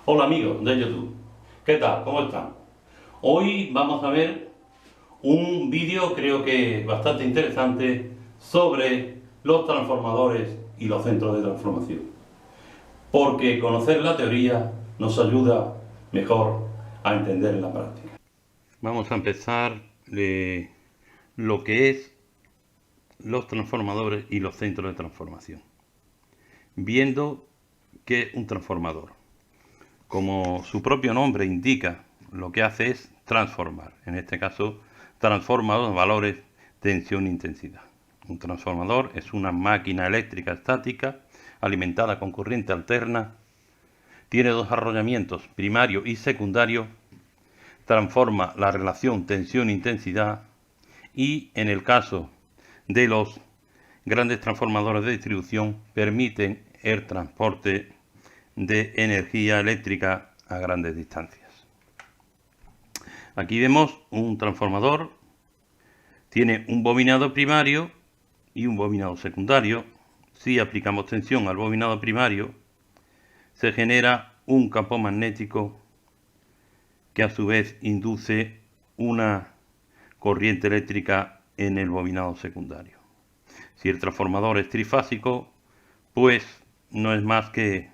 Hola amigos de YouTube, ¿qué tal? ¿Cómo están? Hoy vamos a ver un vídeo creo que bastante interesante sobre los transformadores y los centros de transformación. Porque conocer la teoría nos ayuda mejor a entender la práctica. Vamos a empezar de lo que es los transformadores y los centros de transformación. Viendo qué es un transformador. Como su propio nombre indica, lo que hace es transformar. En este caso, transforma los valores tensión e intensidad. Un transformador es una máquina eléctrica estática alimentada con corriente alterna. Tiene dos arrollamientos, primario y secundario. Transforma la relación tensión-intensidad y, en el caso de los grandes transformadores de distribución, permiten el transporte de energía eléctrica a grandes distancias. Aquí vemos un transformador, tiene un bobinado primario y un bobinado secundario. Si aplicamos tensión al bobinado primario, se genera un campo magnético que a su vez induce una corriente eléctrica en el bobinado secundario. Si el transformador es trifásico, pues no es más que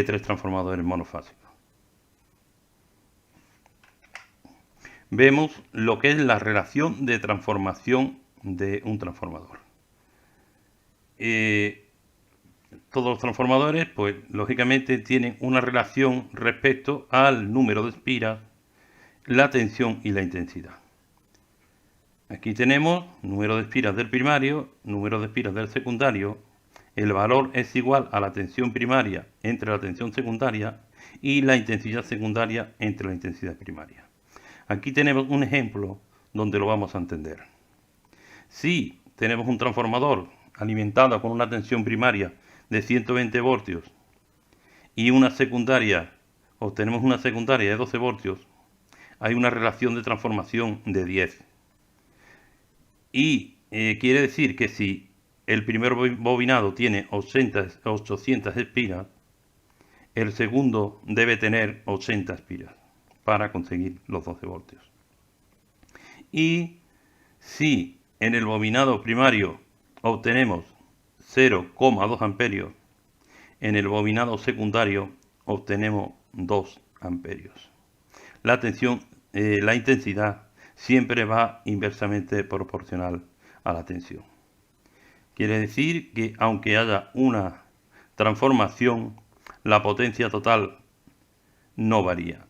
tres transformadores monofásicos. Vemos lo que es la relación de transformación de un transformador. Todos los transformadores, pues lógicamente tienen una relación respecto al número de espiras, la tensión y la intensidad. Aquí tenemos número de espiras del primario, número de espiras del secundario. El valor es igual a la tensión primaria entre la tensión secundaria y la intensidad secundaria entre la intensidad primaria. Aquí tenemos un ejemplo donde lo vamos a entender. Si tenemos un transformador alimentado con una tensión primaria de 120 voltios y una secundaria, obtenemos una secundaria de 12 voltios, hay una relación de transformación de 10. Y quiere decir que si el primer bobinado tiene 800 espiras, el segundo debe tener 80 espiras para conseguir los 12 voltios. Y si en el bobinado primario obtenemos 0,2 amperios, en el bobinado secundario obtenemos 2 amperios. La tensión, la intensidad siempre va inversamente proporcional a la tensión. Quiere decir que aunque haya una transformación, la potencia total no varía.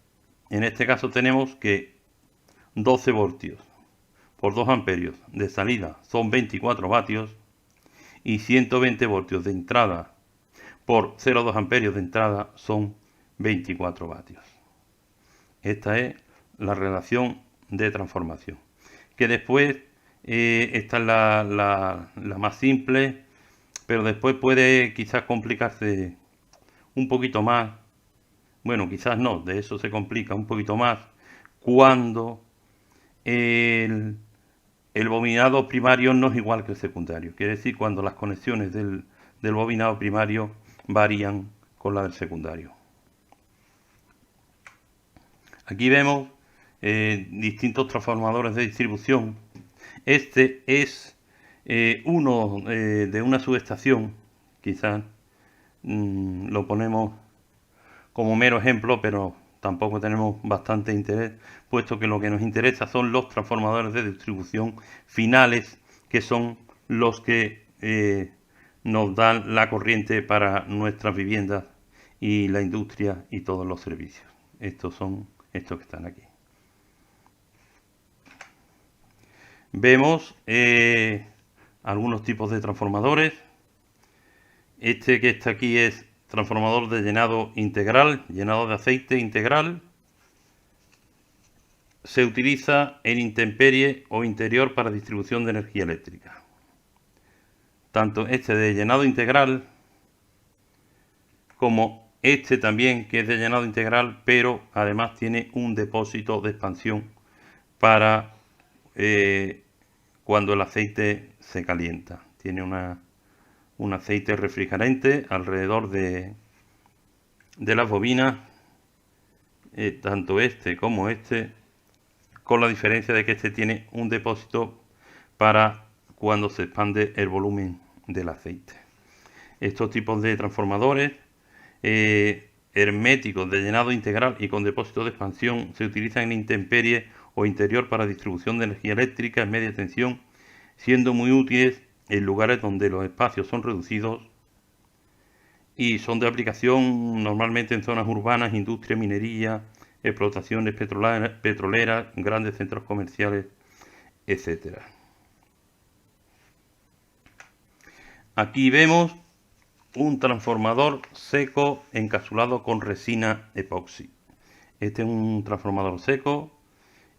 En este caso tenemos que 12 voltios por 2 amperios de salida son 24 vatios y 120 voltios de entrada por 0,2 amperios de entrada son 24 vatios. Esta es la relación de transformación. Que después, esta es la más simple, pero después puede quizás complicarse un poquito más. Bueno, quizás no, de eso se complica un poquito más cuando el bobinado primario no es igual que el secundario. Quiere decir cuando las conexiones del bobinado primario varían con la del secundario. Aquí vemos distintos transformadores de distribución. Este es uno de una subestación, quizás lo ponemos como mero ejemplo, pero tampoco tenemos bastante interés, puesto que lo que nos interesa son los transformadores de distribución finales, que son los que nos dan la corriente para nuestras viviendas y la industria y todos los servicios. Estos son estos que están aquí. Vemos algunos tipos de transformadores. Este que está aquí es transformador de llenado integral, llenado de aceite integral. Se utiliza en intemperie o interior para distribución de energía eléctrica. Tanto este de llenado integral como este también, que es de llenado integral, pero además tiene un depósito de expansión para cuando el aceite se calienta. Tiene un aceite refrigerante alrededor de las bobinas tanto este como este, con la diferencia de que este tiene un depósito para cuando se expande el volumen del aceite. Estos tipos de transformadores herméticos de llenado integral y con depósito de expansión se utilizan en intemperie o interior para distribución de energía eléctrica en media tensión, siendo muy útiles en lugares donde los espacios son reducidos y son de aplicación normalmente en zonas urbanas, industria, minería, explotaciones petroleras, grandes centros comerciales, etc. Aquí vemos un transformador seco encapsulado con resina epoxi. Este es un transformador seco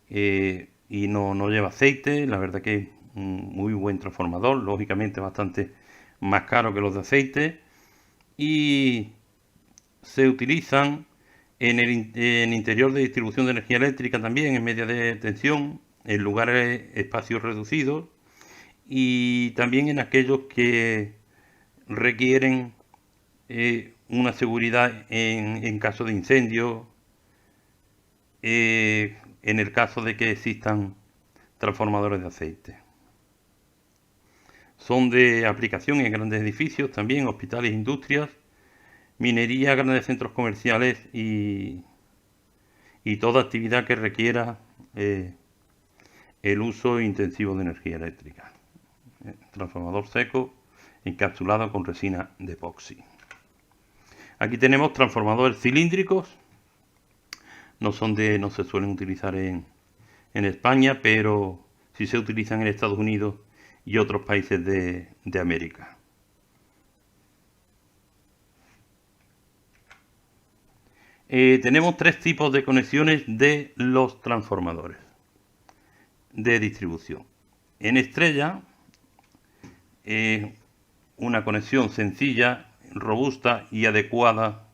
y no lleva aceite. La verdad que es un muy buen transformador, lógicamente bastante más caro que los de aceite, y se utilizan en el interior de distribución de energía eléctrica también, en media de tensión, en lugares, espacios reducidos, y también en aquellos que requieren una seguridad en caso de incendio, en el caso de que existan transformadores de aceite. Son de aplicación en grandes edificios, también hospitales, industrias, minería, grandes centros comerciales y toda actividad que requiera el uso intensivo de energía eléctrica. Transformador seco encapsulado con resina de epoxi. Aquí tenemos transformadores cilíndricos. No se suelen utilizar en España, pero sí se utilizan en Estados Unidos y otros países de América. Tenemos tres tipos de conexiones de los transformadores de distribución. En estrella, una conexión sencilla, robusta y adecuada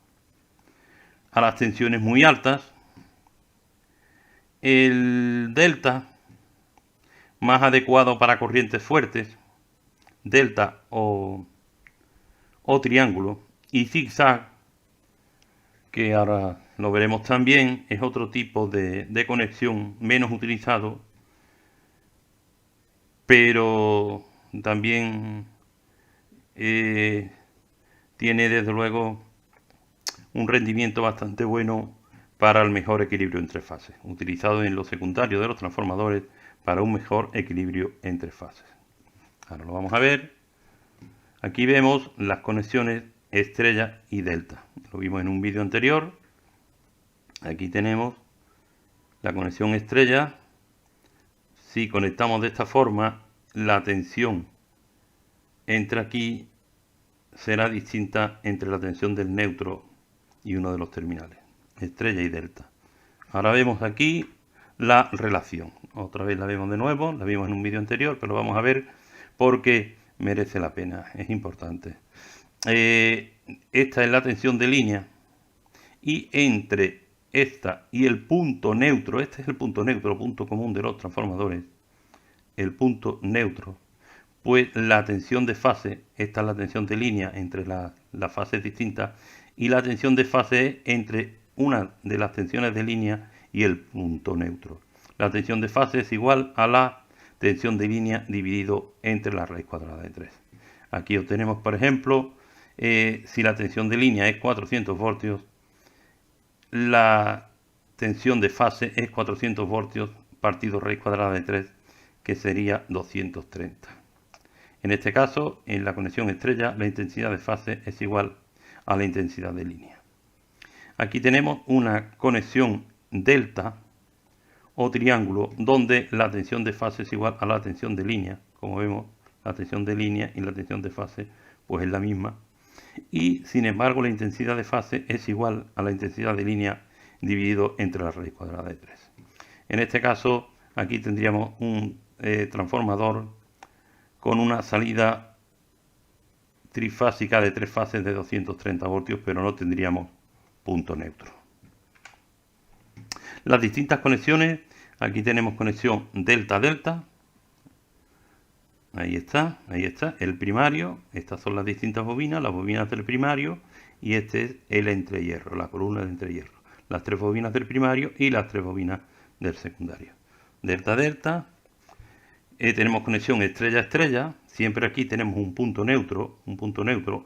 a las tensiones muy altas. El delta, más adecuado para corrientes fuertes, delta o triángulo, y zigzag, que ahora lo veremos también, es otro tipo de conexión menos utilizado, pero también tiene desde luego un rendimiento bastante bueno para el mejor equilibrio entre fases, utilizado en los secundarios de los transformadores para un mejor equilibrio entre fases. Ahora lo vamos a ver. Aquí vemos las conexiones estrella y delta. Lo vimos en un vídeo anterior. Aquí tenemos la conexión estrella. Si conectamos de esta forma, la tensión entre aquí será distinta entre la tensión del neutro y uno de los terminales, estrella y delta. Ahora vemos aquí la relación. Otra vez la vemos de nuevo, la vimos en un vídeo anterior, pero lo vamos a ver porque merece la pena, es importante. Esta es la tensión de línea y entre esta y el punto neutro, este es el punto neutro, punto común de los transformadores, el punto neutro, pues la tensión de fase, esta es la tensión de línea entre las fases distintas, y la tensión de fase es entre una de las tensiones de línea y el punto neutro. La tensión de fase es igual a la tensión de línea dividido entre la raíz cuadrada de 3. Aquí obtenemos, por ejemplo, si la tensión de línea es 400 voltios, la tensión de fase es 400 voltios partido raíz cuadrada de 3, que sería 230. En este caso, en la conexión estrella, la intensidad de fase es igual a la intensidad de línea. Aquí tenemos una conexión delta o triángulo, donde la tensión de fase es igual a la tensión de línea. Como vemos, la tensión de línea y la tensión de fase pues es la misma. Y sin embargo, la intensidad de fase es igual a la intensidad de línea dividido entre la raíz cuadrada de 3. En este caso, aquí tendríamos un transformador con una salida trifásica de 3 fases de 230 voltios, pero no tendríamos punto neutro. Las distintas conexiones, aquí tenemos conexión delta-delta, ahí está, el primario, estas son las distintas bobinas, las bobinas del primario, y este es el entrehierro, la columna de entrehierro. las 3 bobinas del primario y las 3 bobinas del secundario. Delta, delta. Tenemos conexión estrella-estrella. Siempre aquí tenemos un punto neutro,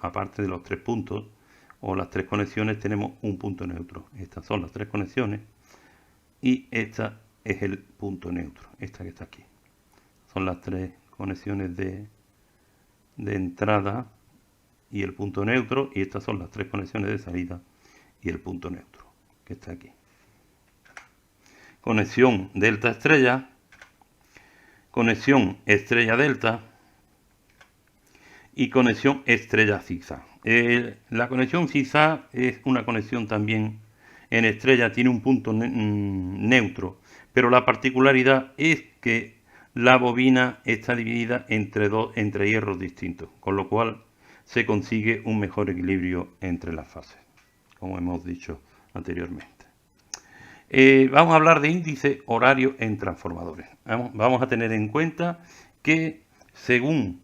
aparte de los 3 puntos o las 3 conexiones, tenemos un punto neutro. Estas son las 3 conexiones y esta es el punto neutro, esta que está aquí. Son las 3 conexiones de entrada y el punto neutro, y estas son las 3 conexiones de salida y el punto neutro que está aquí. Conexión delta estrella, conexión estrella delta y conexión estrella zigzag. La conexión zigzag es una conexión también en estrella, tiene un punto neutro, pero la particularidad es que la bobina está dividida entre hierros distintos, con lo cual se consigue un mejor equilibrio entre las fases, como hemos dicho anteriormente. Vamos a hablar de índice horario en transformadores. Vamos a tener en cuenta que según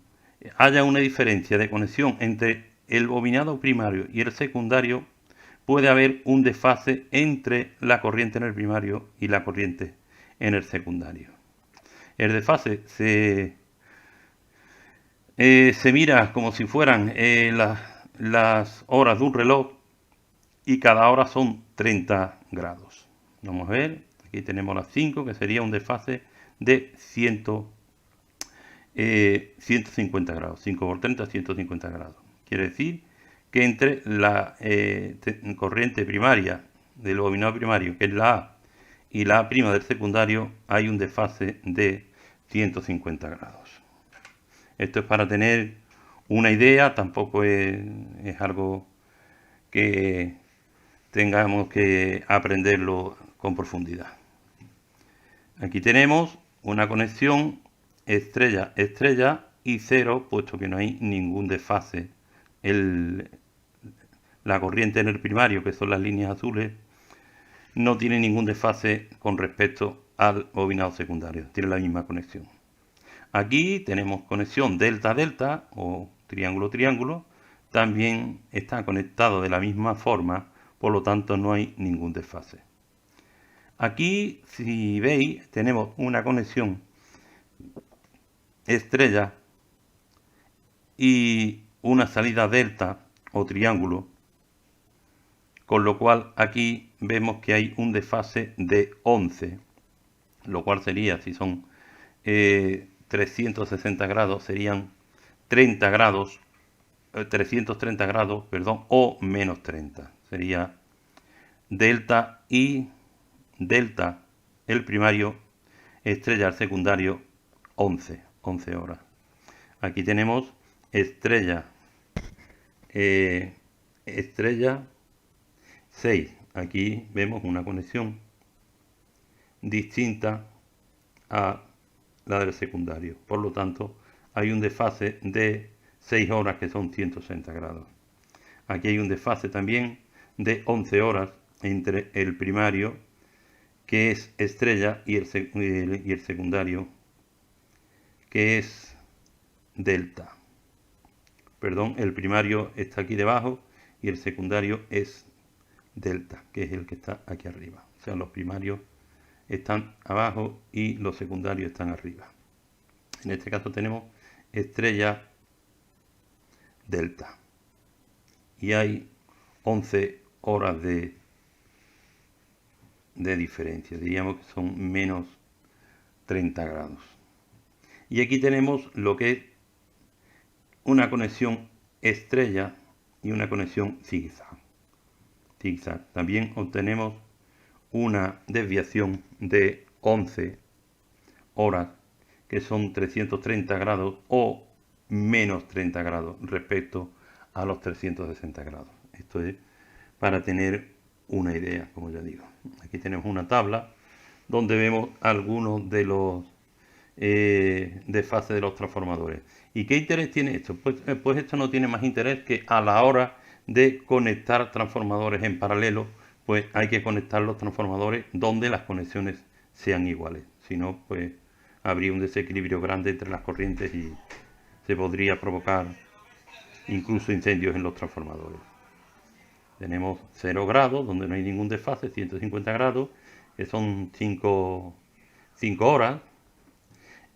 haya una diferencia de conexión entre el bobinado primario y el secundario, puede haber un desfase entre la corriente en el primario y la corriente en el secundario. El desfase se mira como si fueran las horas de un reloj, y cada hora son 30 grados. Vamos a ver, aquí tenemos las 5, que sería un desfase de 150 grados. 5 por 30, 150 grados. Quiere decir que entre la corriente primaria del bobinado primario, que es la A, y la A' del secundario, hay un desfase de 150 grados. Esto es para tener una idea, tampoco es algo que tengamos que aprenderlo con profundidad. Aquí tenemos una conexión estrella-estrella y 0, puesto que no hay ningún desfase. La corriente en el primario, que son las líneas azules, no tiene ningún desfase con respecto al bobinado secundario, tiene la misma conexión. Aquí tenemos conexión delta-delta o triángulo-triángulo, también está conectado de la misma forma, por lo tanto no hay ningún desfase. Aquí, si veis, tenemos una conexión estrella y una salida delta o triángulo, con lo cual aquí vemos que hay un desfase de 11, lo cual sería, si son 360 grados, serían 30 grados, 330 grados, perdón, o menos 30. Sería delta y delta el primario, estrella el secundario, 11 horas. Aquí tenemos estrella, estrella 6. Aquí vemos una conexión distinta a la del secundario. Por lo tanto, hay un desfase de 6 horas, que son 160 grados. Aquí hay un desfase también de 11 horas entre el primario, que es estrella, y el secundario, que es delta. Perdón, el primario está aquí debajo y el secundario es delta, que es el que está aquí arriba. O sea, los primarios están abajo y los secundarios están arriba. En este caso tenemos estrella delta y hay 11 horas de diferencia, diríamos que son menos 30 grados. Y aquí tenemos lo que es una conexión estrella y una conexión zigzag. También obtenemos una desviación de 11 horas, que son 330 grados o menos 30 grados respecto a los 360 grados. Esto es para tener una idea, como ya digo. Aquí tenemos una tabla donde vemos algunos de los desfases de los transformadores. ¿Y qué interés tiene esto? Pues esto no tiene más interés que a la hora de conectar transformadores en paralelo, pues hay que conectar los transformadores donde las conexiones sean iguales. Si no, pues habría un desequilibrio grande entre las corrientes y se podría provocar incluso incendios en los transformadores. tenemos 0 grados, donde no hay ningún desfase, 150 grados, que son 5 horas,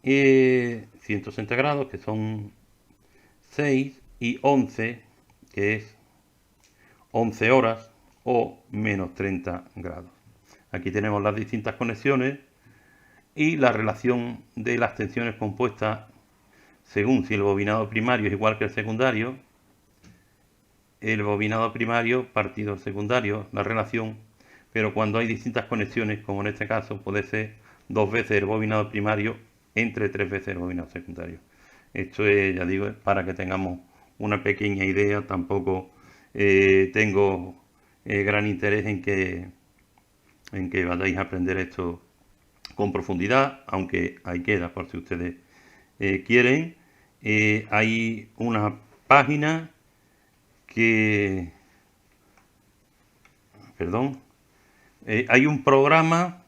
y 160 grados, que son 6, y 11, que es 11 horas o menos 30 grados. Aquí tenemos las distintas conexiones y la relación de las tensiones compuestas según si el bobinado primario es igual que el secundario, el bobinado primario partido el secundario, la relación, pero cuando hay distintas conexiones, como en este caso, puede ser 2 veces el bobinado primario entre 3 veces el bobinado secundario. Esto es, ya digo, para que tengamos una pequeña idea. Tampoco tengo gran interés en que vayáis a aprender esto con profundidad, aunque ahí queda por si ustedes quieren. Hay una página que... Perdón. Hay un programa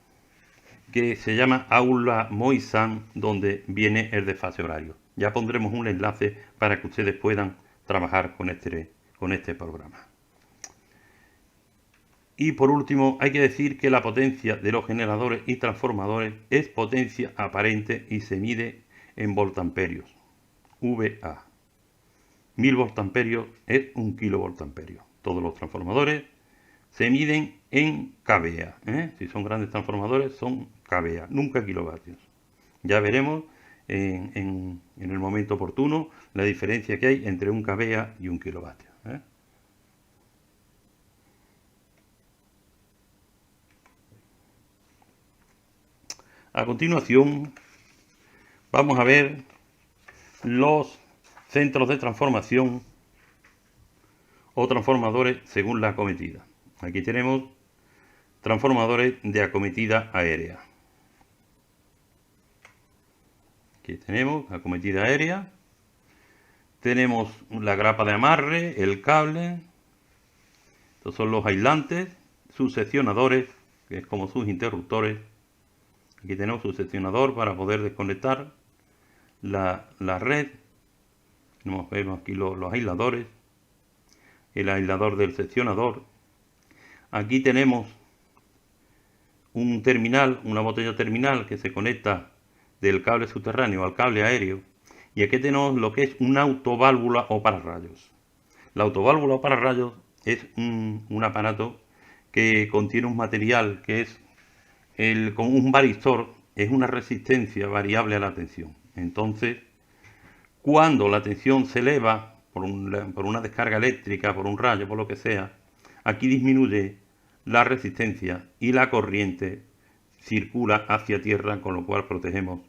que se llama Aula Moisan, donde viene el desfase horario. Ya pondremos un enlace para que ustedes puedan trabajar con este programa. Y por último, hay que decir que la potencia de los generadores y transformadores es potencia aparente y se mide en voltamperios, VA. 1000 voltamperios es 1 kilovoltamperios. Todos los transformadores se miden en kVA. Si son grandes transformadores, son kVA, nunca kilovatios. Ya veremos en el momento oportuno la diferencia que hay entre un kVA y un kilovatio. A continuación, vamos a ver los centros de transformación o transformadores según la acometida. Aquí tenemos transformadores de acometida aérea. Aquí tenemos acometida aérea. Tenemos la grapa de amarre, el cable. Estos son los aislantes, sus seccionadores, que es como sus interruptores. Aquí tenemos su seccionador para poder desconectar la red. Vemos aquí los aisladores, el aislador del seccionador. Aquí tenemos un terminal, una botella terminal que se conecta del cable subterráneo al cable aéreo. Y aquí tenemos lo que es una autoválvula o pararrayos. La autoválvula o pararrayos es un aparato que contiene un material que es con un varistor, es una resistencia variable a la tensión. Entonces, cuando la tensión se eleva por una descarga eléctrica, por un rayo, por lo que sea, aquí disminuye la resistencia y la corriente circula hacia tierra, con lo cual protegemos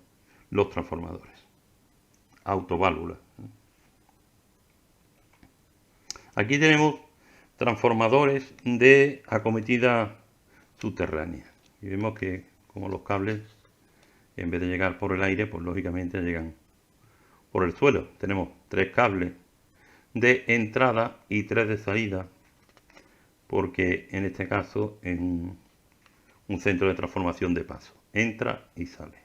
los transformadores. Autoválvula. Aquí tenemos transformadores de acometida subterránea. Y vemos que como los cables, en vez de llegar por el aire, pues lógicamente llegan por el suelo. Tenemos 3 cables de entrada y 3 de salida, porque en este caso es un centro de transformación de paso. Entra y sale.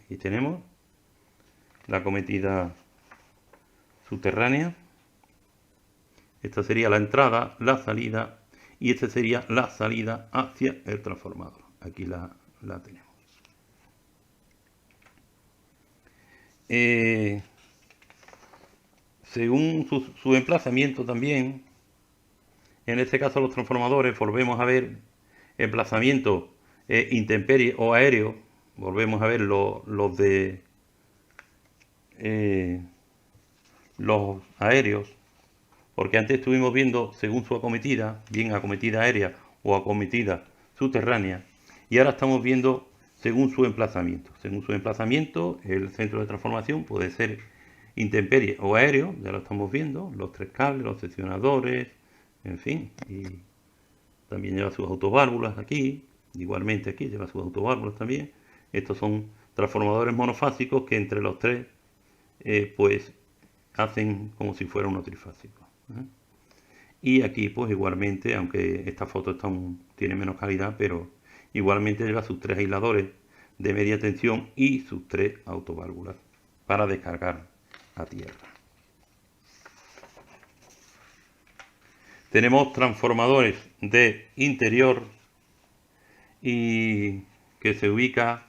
Aquí tenemos la acometida subterránea. Esta sería la entrada, la salida, y esta sería la salida hacia el transformador. Aquí la tenemos. Según su emplazamiento también, en este caso los transformadores, volvemos a ver emplazamiento intemperie o aéreo. Volvemos a ver los aéreos, porque antes estuvimos viendo según su acometida, bien acometida aérea o acometida subterránea, y ahora estamos viendo según su emplazamiento. Según su emplazamiento, el centro de transformación puede ser intemperie o aéreo, ya lo estamos viendo, los 3 cables, los seccionadores, en fin, y también lleva sus autoválvulas aquí, igualmente aquí lleva sus autoválvulas también. Estos son transformadores monofásicos que entre los 3 pues hacen como si fuera uno trifásico. Y aquí pues igualmente, aunque esta foto tiene menos calidad, pero igualmente lleva sus 3 aisladores de media tensión y sus 3 autoválvulas para descargar a tierra. Tenemos transformadores de interior y que se ubica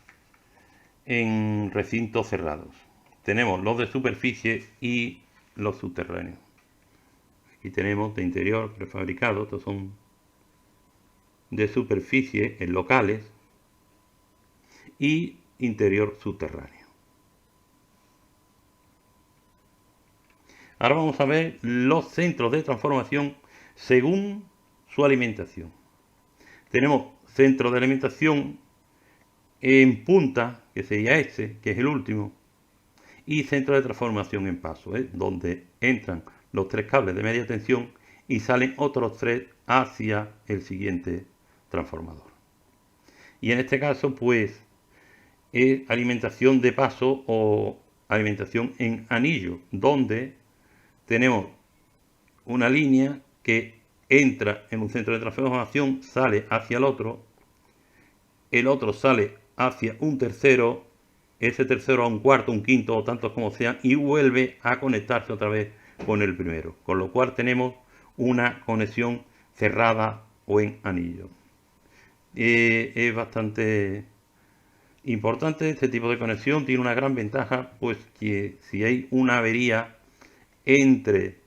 en recintos cerrados. Tenemos los de superficie y los subterráneos. Aquí tenemos de interior prefabricados, estos son de superficie en locales y interior subterráneo. Ahora vamos a ver los centros de transformación según su alimentación. Tenemos centro de alimentación en punta, que sería este, que es el último, y centro de transformación en paso, donde entran los 3 cables de media tensión y salen otros 3 hacia el siguiente transformador. Y en este caso, pues, es alimentación de paso o alimentación en anillo, donde tenemos una línea que entra en un centro de transformación, sale hacia el otro sale hacia un tercero, ese tercero a un cuarto, un quinto o tantos como sean, y vuelve a conectarse otra vez con el primero, con lo cual tenemos una conexión cerrada o en anillo. Es bastante importante este tipo de conexión, tiene una gran ventaja, pues que si hay una avería entre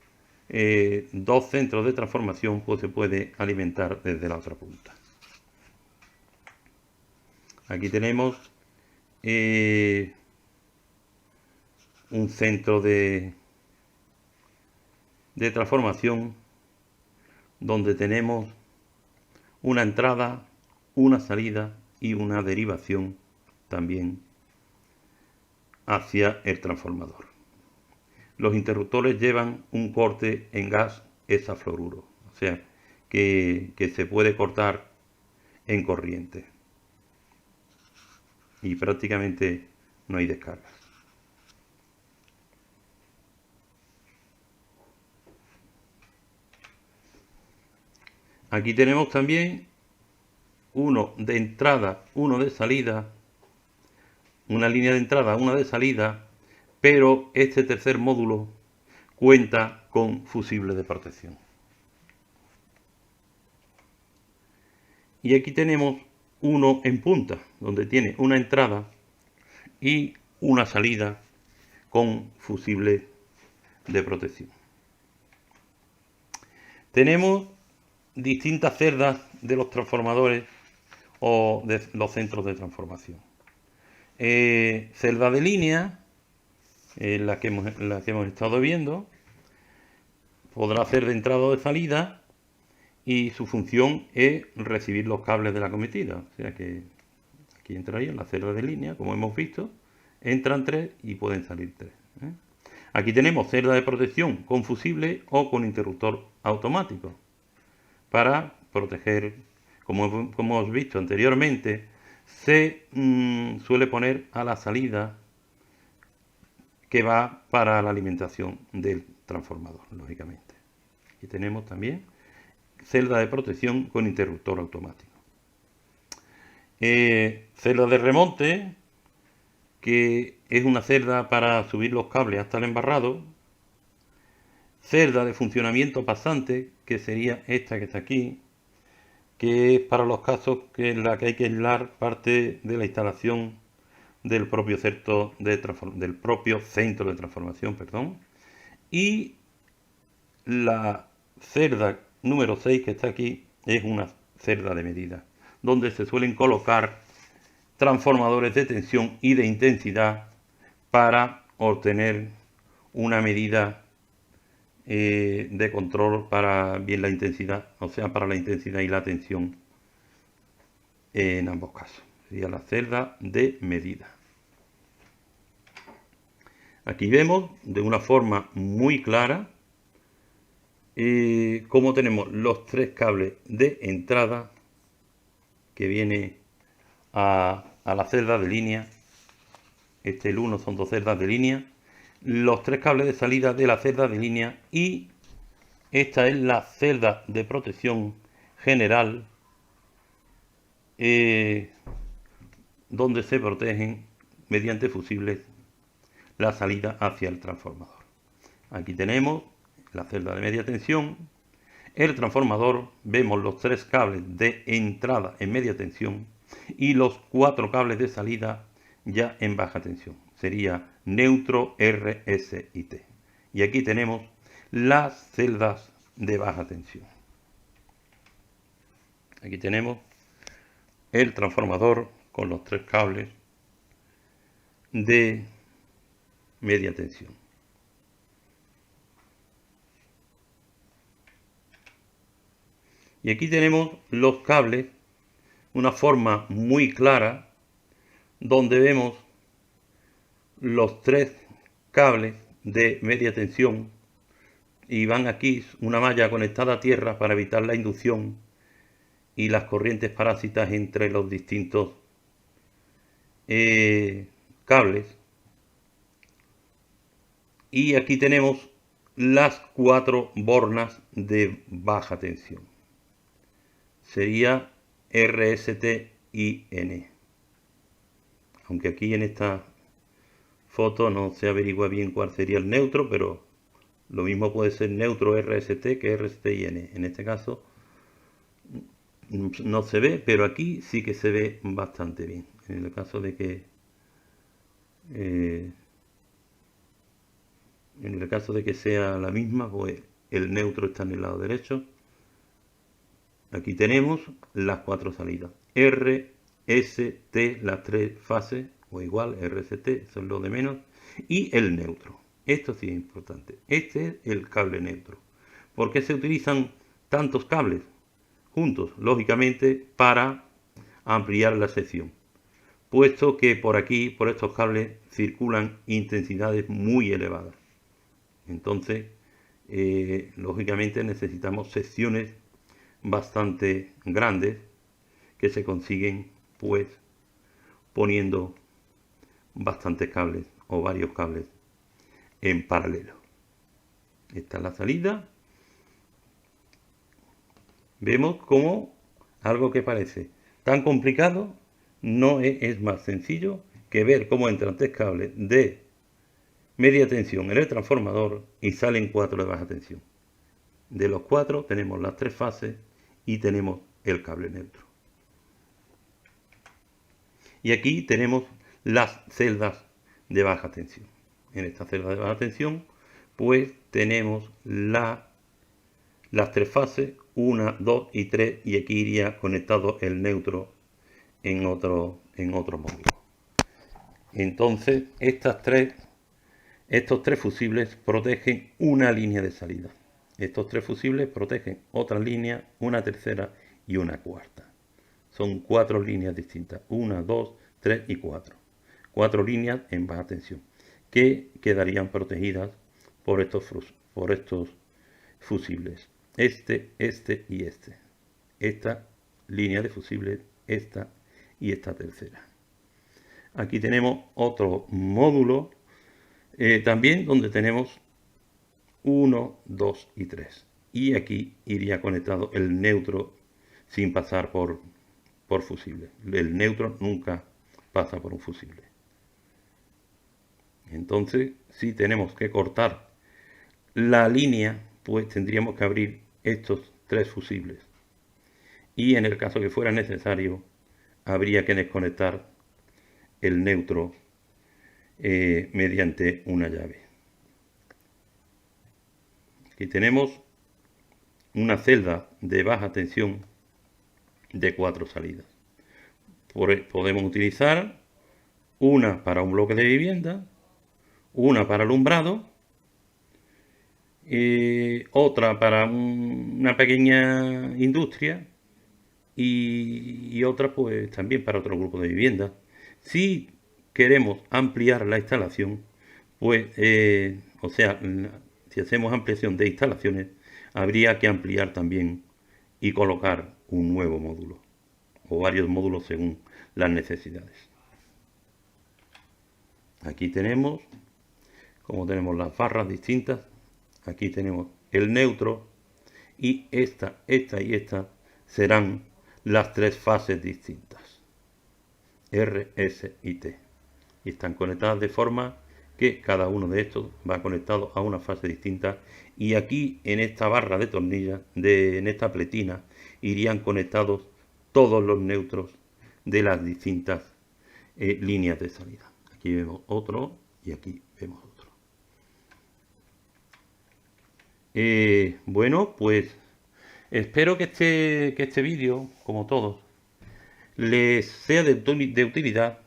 dos centros de transformación, pues se puede alimentar desde la otra punta. Aquí tenemos un centro de transformación donde tenemos una entrada, una salida y una derivación también hacia el transformador. Los interruptores llevan un corte en gas hexafluoruro, o sea que se puede cortar en corriente y prácticamente no hay descargas. Aquí tenemos también uno de entrada, uno de salida, una línea de entrada, una de salida, pero este tercer módulo cuenta con fusible de protección. Y aquí tenemos uno en punta, donde tiene una entrada y una salida con fusible de protección. Tenemos distintas celdas de los transformadores o de los centros de transformación. Celda de línea, la que hemos estado viendo, podrá ser de entrada o de salida, y su función es recibir los cables de la cometida. O sea que aquí entraría la celda de línea, como hemos visto, entran 3 y pueden salir 3. Aquí tenemos celda de protección con fusible o con interruptor automático para proteger, como hemos visto anteriormente, se suele poner a la salida que va para la alimentación del transformador, lógicamente. Aquí tenemos también celda de protección con interruptor automático. Celda de remonte, que es una celda para subir los cables hasta el embarrado. Celda de funcionamiento pasante, que sería esta que está aquí, que es para los casos en la que hay que aislar parte de la instalación del propio centro de transformación, y la celda número 6 que está aquí es una celda de medida, donde se suelen colocar transformadores de tensión y de intensidad para obtener una medida de control para bien la intensidad, o sea, para la intensidad y la tensión en ambos casos. Sería la celda de medida. Aquí vemos de una forma muy clara cómo tenemos los 3 cables de entrada que viene a la celda de línea. El 1 son 2 celdas de línea, los 3 cables de salida de la celda de línea, y esta es la celda de protección general, donde se protegen mediante fusibles la salida hacia el transformador. Aquí tenemos la celda de media tensión, El transformador, vemos los 3 cables de entrada en media tensión y los 4 cables de salida ya en baja tensión. Sería neutro, R, S y T. Y aquí tenemos las celdas de baja tensión. Aquí tenemos el transformador con los 3 cables de media tensión. Y aquí tenemos los cables, una forma muy clara, donde vemos los 3 cables de media tensión y van aquí una malla conectada a tierra para evitar la inducción y las corrientes parásitas entre los distintos cables. Y aquí tenemos las 4 bornas de baja tensión. Sería R, S, T y N. Aunque aquí en esta foto no se averigua bien cuál sería el neutro, pero lo mismo puede ser neutro RST que RST y N. En este caso no se ve, pero aquí sí que se ve bastante bien. En el caso de que sea la misma, pues el neutro está en el lado derecho. Aquí tenemos las 4 salidas. R, S, T, las 3 fases, o igual, RST, eso es lo de menos. Y el neutro. Esto sí es importante. Este es el cable neutro. ¿Por qué se utilizan tantos cables juntos? Lógicamente para ampliar la sección. Puesto que por aquí, por estos cables, circulan intensidades muy elevadas. Entonces, lógicamente necesitamos secciones bastante grandes que se consiguen pues poniendo bastantes cables o varios cables en paralelo. Esta es la salida. Vemos como algo que parece tan complicado no es más sencillo que ver cómo entran 3 cables de media tensión en el transformador y salen 4 de baja tensión. De los 4 tenemos las 3 fases y tenemos el cable neutro. Y aquí tenemos las celdas de baja tensión. En esta celda de baja tensión pues tenemos las 3 fases, 1, 2 y 3, y aquí iría conectado el neutro en otro módulo. Entonces estos 3 fusibles protegen una línea de salida. Estos 3 fusibles protegen otra línea, una tercera y una cuarta. Son 4 líneas distintas. 1, 2, 3 y 4. 4 líneas en baja tensión que quedarían protegidas por estos fusibles. Este y este. Esta línea de fusibles, esta y esta tercera. Aquí tenemos otro módulo también donde tenemos 1, 2 y 3. Y aquí iría conectado el neutro sin pasar por fusible. El neutro nunca pasa por un fusible. Entonces, si tenemos que cortar la línea, pues tendríamos que abrir estos 3 fusibles. Y en el caso que fuera necesario, habría que desconectar el neutro mediante una llave. Aquí tenemos una celda de baja tensión de 4 salidas. Podemos utilizar una para un bloque de vivienda, una para alumbrado, otra para una pequeña industria y otra pues también para otro grupo de vivienda. Si queremos ampliar la instalación, pues, si hacemos ampliación de instalaciones, habría que ampliar también y colocar un nuevo módulo o varios módulos según las necesidades. Aquí tenemos, como tenemos las barras distintas, aquí tenemos el neutro y esta y esta serán las 3 fases distintas, R, S y T. Y están conectadas de forma que cada uno de estos va conectado a una fase distinta y aquí en esta barra de tornillas, en esta pletina, irían conectados todos los neutros de las distintas líneas de salida. Aquí vemos otro y aquí vemos otro. Bueno, pues espero que este vídeo, como todos, les sea de utilidad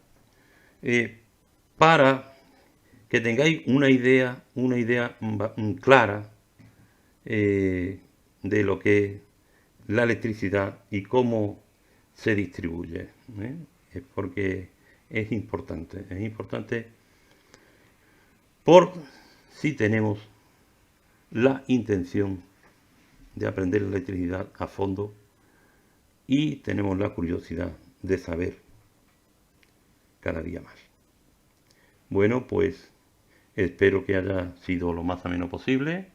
para que tengáis una idea clara de lo que es la electricidad y cómo se distribuye. Es porque es importante por si tenemos la intención de aprender la electricidad a fondo y tenemos la curiosidad de saber cada día más. Bueno, pues espero que haya sido lo más ameno posible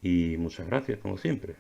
y muchas gracias como siempre.